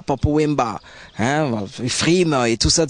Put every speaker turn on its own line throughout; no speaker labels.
Papa Wemba, hein, Frime et tout ça.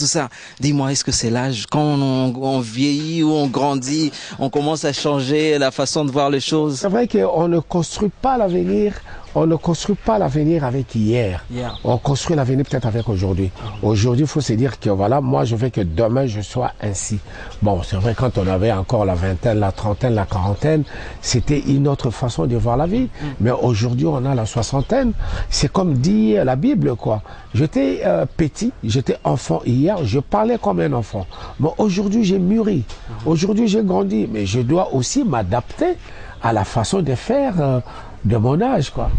Dis-moi, est-ce que c'est l'âge, quand on vieillit ou on grandit, on commence à changer la façon de voir les choses?
C'est vrai qu'on ne construit pas l'avenir. On ne construit pas l'avenir avec hier. On construit l'avenir peut-être avec aujourd'hui. Aujourd'hui, il faut se dire que voilà, moi je veux que demain je sois ainsi. Bon, c'est vrai, quand on avait encore la vingtaine, la trentaine, la quarantaine, c'était une autre façon de voir la vie. Mais aujourd'hui, on a la soixantaine. C'est comme dit la Bible, quoi. J'étais petit, j'étais enfant hier, je parlais comme un enfant. Mais aujourd'hui, j'ai mûri. Aujourd'hui, j'ai grandi. Mais je dois aussi m'adapter à la façon de faire de mon âge, quoi,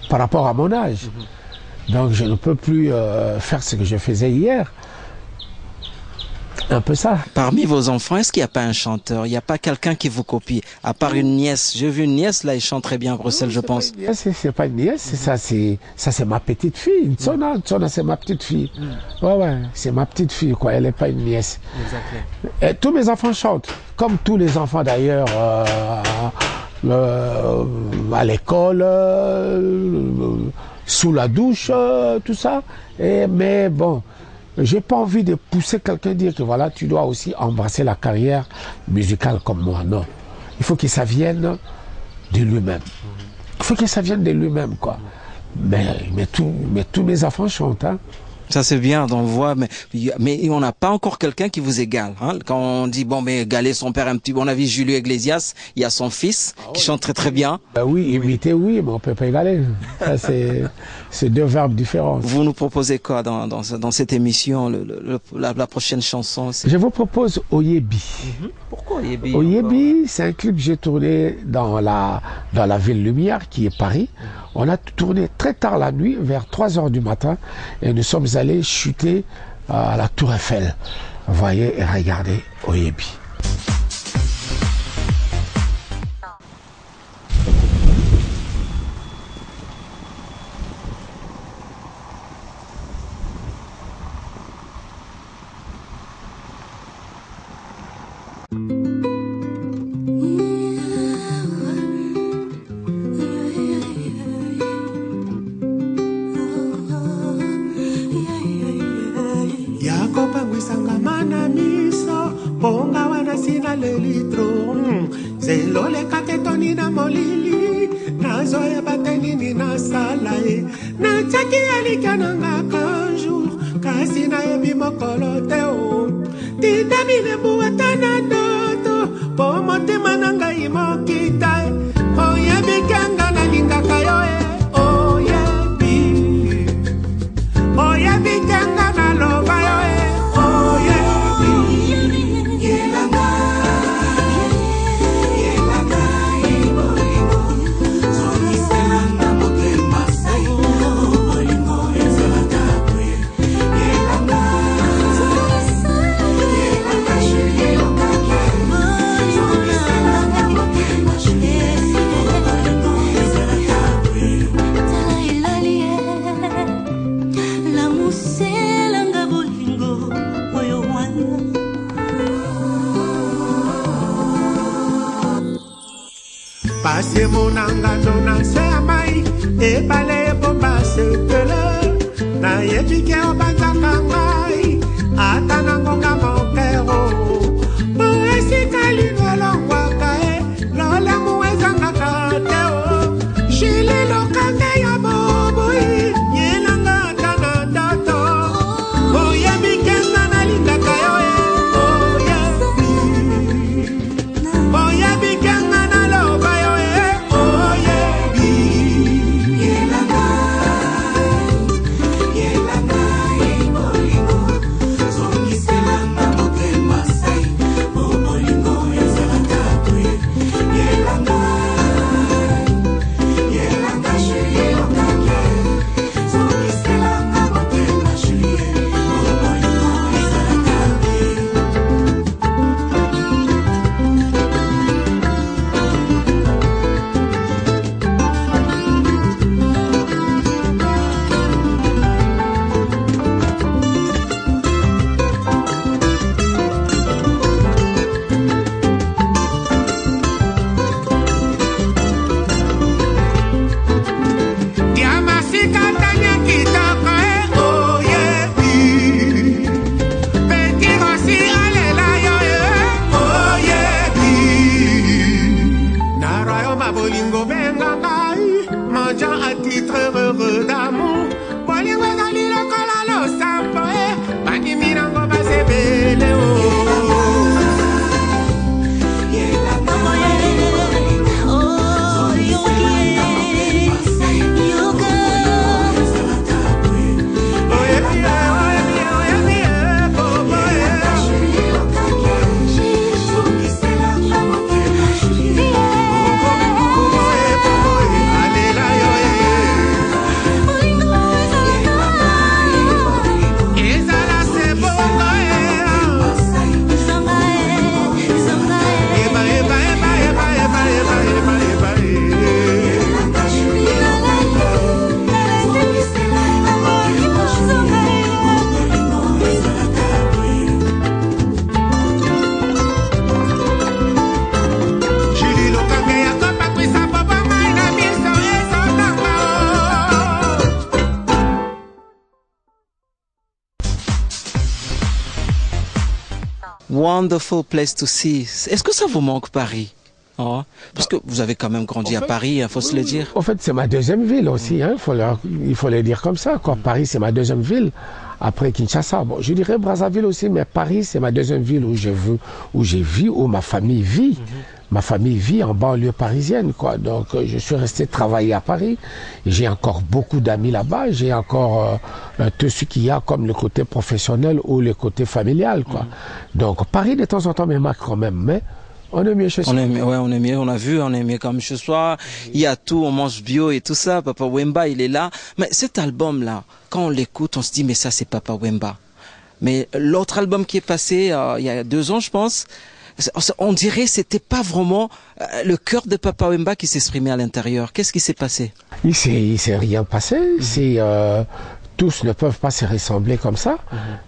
par rapport à mon âge. Donc je ne peux plus faire ce que je faisais hier. Un peu ça.
Parmi vos enfants, est-ce qu'il n'y a pas un chanteur? Il n'y a pas quelqu'un qui vous copie? À part une nièce. J'ai vu une nièce, là, elle chante très bien à Bruxelles, je pense.
C'est pas une nièce, ça c'est ma petite fille. Tsona, c'est ma petite fille. Ouais, c'est ma petite fille, quoi. Elle n'est pas une nièce. Et tous mes enfants chantent, comme tous les enfants d'ailleurs. À l'école, sous la douche, tout ça. Mais bon, j'ai pas envie de pousser quelqu'un dire que voilà, tu dois aussi embrasser la carrière musicale comme moi. Non. Il faut que ça vienne de lui-même. Il faut que ça vienne de lui-même, quoi. Mais tous mes enfants chantent, hein.
Ça c'est bien, on voit, mais on n'a pas encore quelqu'un qui vous égale. Hein? Quand on dit, bon, mais égaler son père un petit peu, on a vu Julio Iglesias, il y a son fils qui chante très très bien.
Oui, imiter, oui, mais on peut pas égaler. C'est deux verbes différents.
Vous nous proposez quoi dans cette émission, la prochaine chanson?
Je vous propose Oyebi.
Pourquoi Oyebi?
Oyebi, c'est un clip que j'ai tourné dans la ville Lumière, qui est Paris. On a tourné très tard la nuit, vers 3 heures du matin, et nous sommes allés chuter à la Tour Eiffel. Voyez et regardez Oyebi.
Zelole kaketoni na molili nazo ya bateni ni na sala na chaki alikana ngaka jour kasi na yebi mokolo te o tidabile buatana doto po motema na ngai mokita o yebi kanga na lingaka yo o yebi kanga na loba yo o yebi yelanga. Pase monanga dona se amai e bale bomba se tele na yepike obanza kangai atana ngonga mokero bo esikali nolongwa kae lola muweza ngakateo shili lokande ya bobo yelanga tana dato bo yepike na linga kayo bo yepike na loba yo yelanga
Wonderful place to see. Est-ce que ça vous manque Paris? Oh, parce que vous avez quand même grandi à Paris, il faut se le dire.
En fait, c'est ma deuxième ville aussi, hein, il faut le dire comme ça, quoi. Paris, c'est ma deuxième ville, après Kinshasa. Bon, je dirais Brazzaville aussi, mais Paris, c'est ma deuxième ville où j'ai vu, où ma famille vit. Ma famille vit en banlieue parisienne, quoi. Donc, je suis resté travailler à Paris. J'ai encore beaucoup d'amis là-bas. J'ai encore tout ce qu'il y a comme le côté professionnel ou le côté familial, quoi. Donc, Paris, de temps en temps, me marque quand même, mais on est mieux chez soi.
On est mieux, on a vu, on est mieux comme chez soi. Il y a tout, on mange bio et tout ça. Papa Wemba, il est là. Mais cet album-là, quand on l'écoute, on se dit, mais ça, c'est Papa Wemba. Mais l'autre album qui est passé, il y a 2 ans, je pense, on dirait que c'était pas vraiment le cœur de Papa Wemba qui s'exprimait à l'intérieur. Qu'est-ce qui s'est passé?
Il s'est rien passé. Tous ne peuvent pas se ressembler comme ça.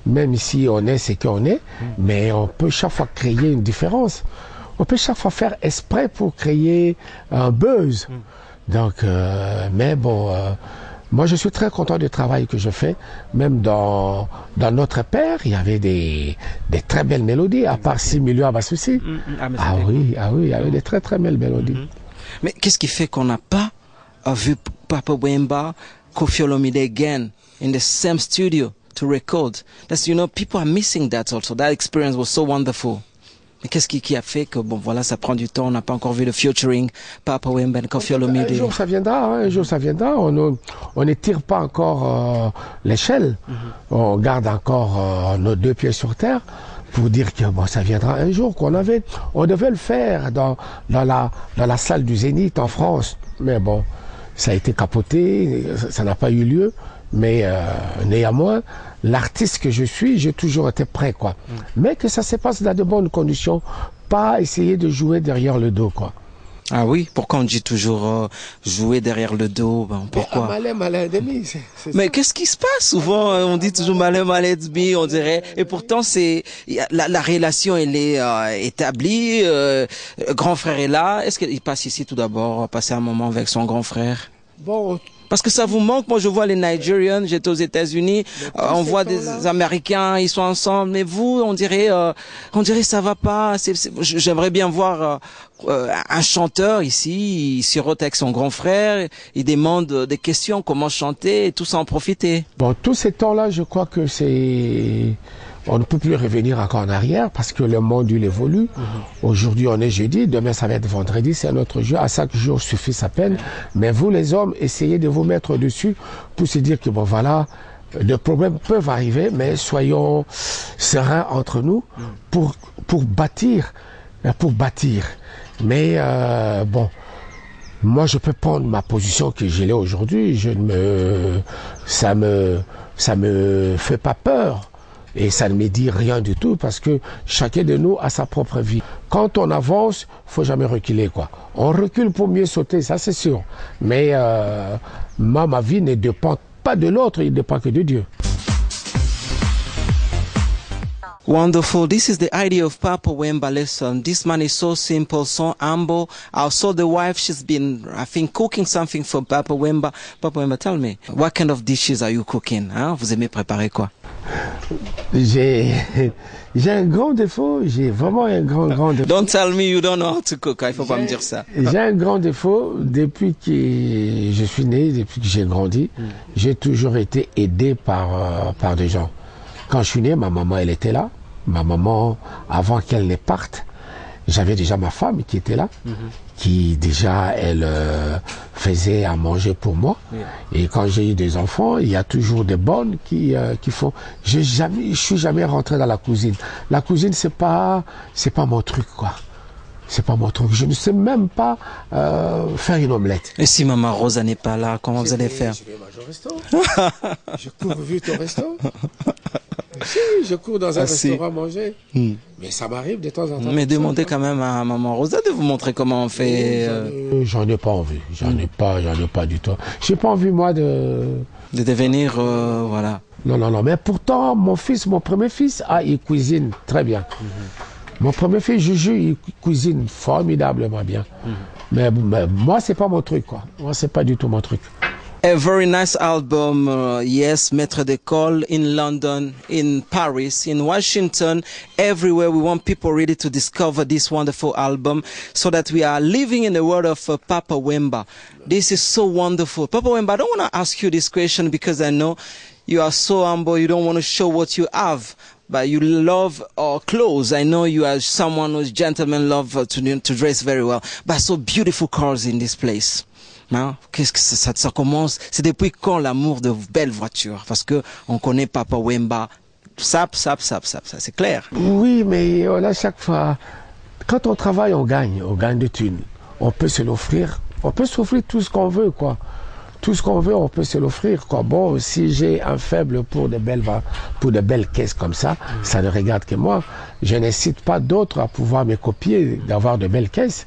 Même si on est ce qu'on est, mais on peut chaque fois créer une différence. On peut chaque fois faire exprès pour créer un buzz. Donc, mais bon, moi je suis très content du travail que je fais. Même dans Notre Père, il y avait des très belles mélodies, à part 6 millions à Bassouci. Ah oui, il y avait des très très belles mélodies.
Mais qu'est-ce qui fait qu'on n'a pas vu Papa Wemba, Koffi Olomide again in the same studio to record? That's, you know, people are missing that also. That experience was so wonderful. Mais qu'est-ce qui a fait que, bon, voilà, ça prend du temps, on n'a pas encore vu le featuring, Papa Wemba et Koffi Olomide?
Un jour ça viendra, hein, un jour ça viendra. On ne tire pas encore l'échelle. On garde encore nos 2 pieds sur terre pour dire que bon, ça viendra un jour. On devait le faire dans la salle du Zénith en France. Mais bon, ça a été capoté, ça n'a pas eu lieu. Mais néanmoins, l'artiste que je suis, j'ai toujours été prêt, quoi. Mais que ça se passe dans de bonnes conditions, pas essayer de jouer derrière le dos, quoi.
Ah oui, pourquoi on dit toujours jouer derrière le dos? Ben, pourquoi?
Malin demi.
Mais qu'est-ce qui se passe? Souvent, on dit toujours malin demi, on dirait. Et pourtant, la relation, elle est établie. Grand frère est là. Est-ce qu'il passe ici tout d'abord, passer un moment avec son grand frère?
Bon.
Parce que ça vous manque. Moi, je vois les Nigérians, j'étais aux États-Unis, on voit des Américains, ils sont ensemble. Mais vous, on dirait ça va pas. J'aimerais bien voir un chanteur ici, il sirote avec son grand frère, il demande des questions, comment chanter, et tout ça en profiter.
Bon, tous ces temps-là, je crois que on ne peut plus revenir encore en arrière parce que le monde, il évolue. Aujourd'hui, on est jeudi, demain, ça va être vendredi, c'est un autre jour. À chaque jour suffit sa peine. Mais vous, les hommes, essayez de vous mettre dessus pour se dire que, bon, voilà, des problèmes peuvent arriver, mais soyons sereins entre nous pour bâtir. Mais, bon, moi, je peux prendre ma position que j'ai là aujourd'hui. Ça me fait pas peur. Et ça ne me dit rien du tout parce que chacun de nous a sa propre vie. Quand on avance, faut jamais reculer, quoi. On recule pour mieux sauter, ça c'est sûr. Mais ma vie ne dépend pas de l'autre, il dépend que de Dieu.
Wonderful. This is the idea of Papa Wemba. Listen, this man is so simple, so humble. I saw the wife, she's been, I think, cooking something for Papa Wemba. Papa Wemba, tell me, what kind of dishes are you cooking? Hein? Vous aimez préparer quoi?
J'ai un grand défaut, j'ai vraiment un grand défaut.
Don't tell me you don't know how to cook, il faut pas me dire ça.
J'ai un grand défaut, depuis que je suis né, depuis que j'ai grandi, j'ai toujours été aidé par des gens. Quand je suis né, ma maman, elle était là. Ma maman, avant qu'elle ne parte, j'avais déjà ma femme qui était là, qui déjà, elle faisait à manger pour moi. Et quand j'ai eu des enfants, il y a toujours des bonnes qui font. Je suis jamais rentré dans la cuisine. La cuisine, c'est pas mon truc, quoi. C'est pas mon truc. Je ne sais même pas faire une omelette.
Et si maman Rosa n'est pas là, comment vous allez faire?
Je vais manger au resto. Je cours vite au resto. Si, je cours dans un restaurant manger. Mais ça m'arrive de temps en temps.
Mais demandez quand même à maman Rosa de vous montrer comment on fait.
J'en ai pas envie. J'en ai pas du tout. J'ai pas envie, moi, de
devenir, voilà.
Non. Mais pourtant, mon premier fils, il cuisine très bien. Mon premier fils, Juju, il cuisine formidablement bien. Mais moi, c'est pas mon truc, quoi. Moi, c'est pas du tout mon truc.
A very nice album, yes, Maître d'école in London, in Paris, in Washington, everywhere. We want people really to discover this wonderful album so that we are living in the world of Papa Wemba. This is so wonderful. Papa Wemba, I don't want to ask you this question because I know you are so humble, you don't want to show what you have. But you love clothes. I know you are someone who's gentleman, love to dress very well. But so beautiful cars in this place. Hein? Qu'est-ce que ça commence? C'est depuis quand l'amour de belles voitures? Parce que on connaît Papa Wemba. Ça, c'est clair.
Oui, mais à chaque fois, quand on travaille, on gagne de thunes. On peut se l'offrir. On peut s'offrir tout ce qu'on veut, quoi. Tout ce qu'on veut, on peut se l'offrir, quoi. Bon, si j'ai un faible pour de belles caisses comme ça, ça ne regarde que moi. Je n'incite pas d'autres à pouvoir me copier, d'avoir de belles caisses.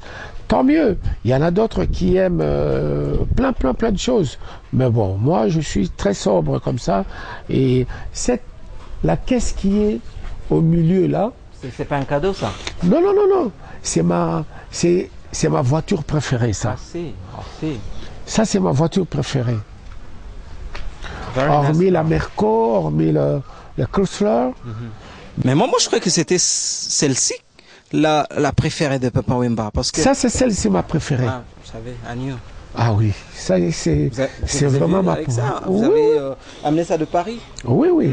Tant mieux. Il y en a d'autres qui aiment plein de choses. Mais bon, moi, je suis très sobre comme ça. Et la caisse qui est au milieu là.
C'est pas un cadeau, ça?
Non. C'est ma voiture préférée, ça. Ça, c'est ma voiture préférée. Hormis la Merco, hormis le Chrysler.
Mais moi, je croyais que c'était celle-ci, la préférée de Papa Wemba. Parce que...
Ça, c'est celle-ci ma préférée.
Ah, vous savez, Agnew.
Ah oui, ça, c'est vraiment ma préférée.
Vous avez amené ça de Paris?
Oui.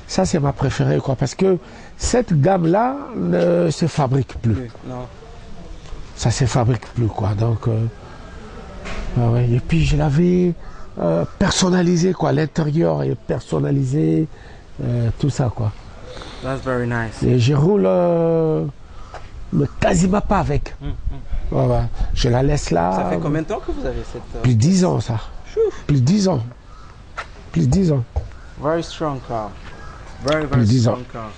Ça, c'est ma préférée, quoi. Parce que cette gamme-là ne se fabrique plus.
Non.
Ça ne se fabrique plus, quoi. Donc... ouais. Et puis je l'avais personnalisé, quoi. L'intérieur est personnalisé, tout ça, quoi.
That's very nice.
Et je roule quasiment pas avec. Voilà. Je la laisse là.
Ça fait combien de temps que vous avez cette...
Plus de 10 ans, ça. Plus de 10 ans. Plus de 10 ans.
Very strong car. Very strong car.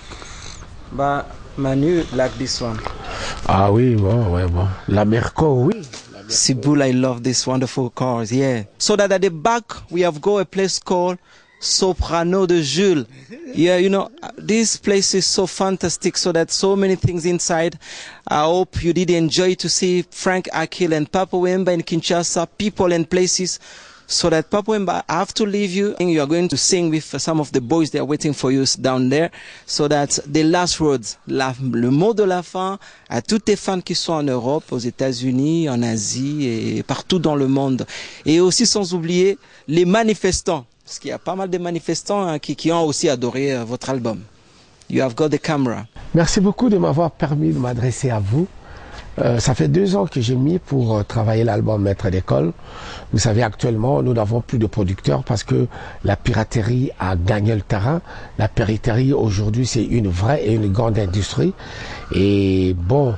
But Manu like this one.
Ah oui, bon. La Merco, oui.
Sibul, I love these wonderful cars, yeah. So that at the back, we have got a place called Soprano de Jules. Yeah, you know, this place is so fantastic, so that so many things inside. I hope you did enjoy to see Frank Akil and Papa Wemba in Kinshasa, people and places. So that Papa Wemba, I have to leave you. You are going to sing with some of the boys that are waiting for you down there. So that the last words, le mot de la fin à toutes tes fans qui sont en Europe, aux États-Unis, en Asie et partout dans le monde. Et aussi sans oublier les manifestants. Parce qu'il y a pas mal de manifestants qui ont aussi adoré votre album. You have got the camera.
Merci beaucoup de m'avoir permis de m'adresser à vous. Ça fait 2 ans que j'ai mis pour travailler l'album Maître d'école. Vous savez, actuellement, nous n'avons plus de producteurs parce que la piraterie a gagné le terrain. La piraterie, aujourd'hui, c'est une vraie et une grande industrie. Et bon,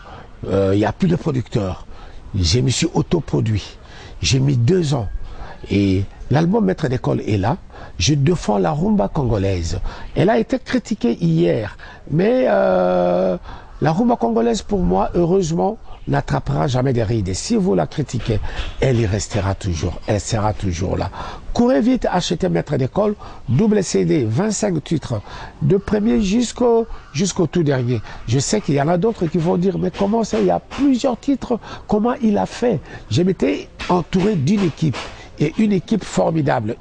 il n'y a plus de producteurs. Je me suis autoproduit. J'ai mis 2 ans. Et l'album Maître d'école est là. Je défends la rumba congolaise. Elle a été critiquée hier. Mais la rumba congolaise, pour moi, heureusement, n'attrapera jamais des rides. Et si vous la critiquez, elle y restera toujours. Elle sera toujours là. Courez vite, achetez Maître d'école, double CD, 25 titres, de premier jusqu'au tout dernier. Je sais qu'il y en a d'autres qui vont dire, mais comment ça, il y a plusieurs titres, comment il a fait? Je m'étais entouré d'une équipe, et une équipe formidable.